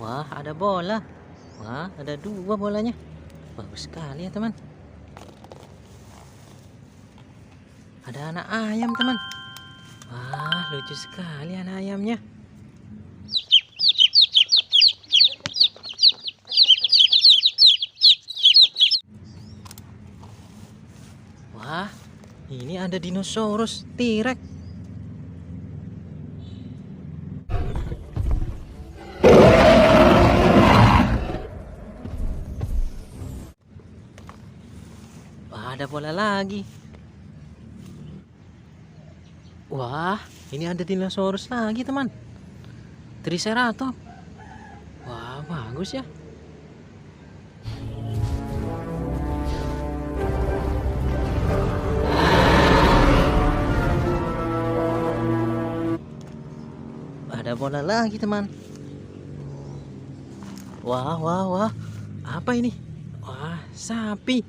Wah, ada bola. Wah, ada dua bolanya. Bagus sekali ya, teman. Ada anak ayam, teman. Wah, lucu sekali anak ayamnya. Wah, ini ada dinosaurus T-Rex. Wah, ada bola lagi. Wah, ini ada dinosaurus lagi, teman. Triceratops. Wah, bagus ya. Ada bola lagi, teman. Wah, wah, wah. Apa ini? Wah, sapi.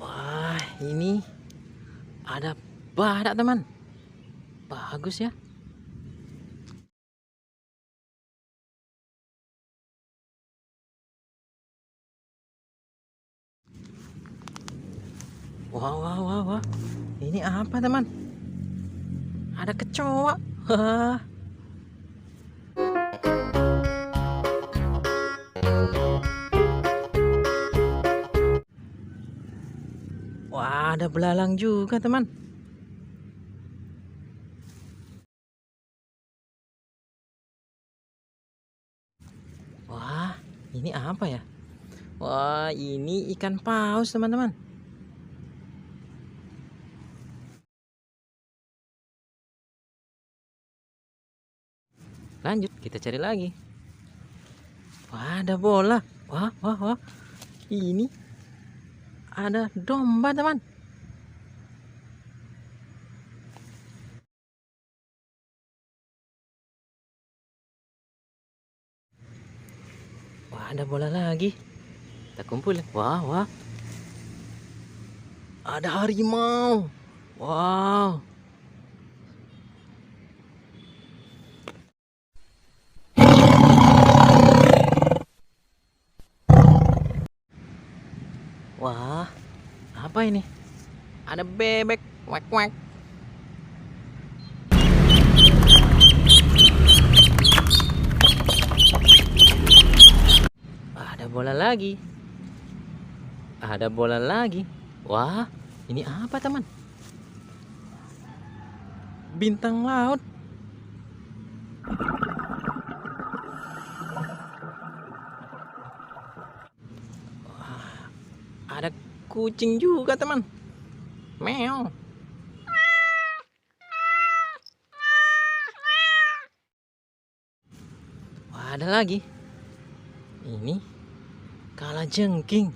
Wah, ini ada badak, teman. Bagus ya. Wah, wah, wah, wah. Ini apa, teman? Ada kecoa. Wah. Wah, ada belalang juga, teman. Wah, ini apa ya? Wah, ini ikan paus, teman-teman. Lanjut, kita cari lagi. Wah, ada bola. Wah, wah, wah. Ini ada domba, teman. Wah, ada bola lagi. Kita kumpulin. Wah, wah. Ada harimau. Wow. Wah, apa ini? Ada bebek. Wek, wek. Ada bola lagi. Ada bola lagi. Wah, ini apa, teman? Bintang laut. Wah, ada kucing juga, teman. Meow. Wah, ada lagi. Ini kalajengking.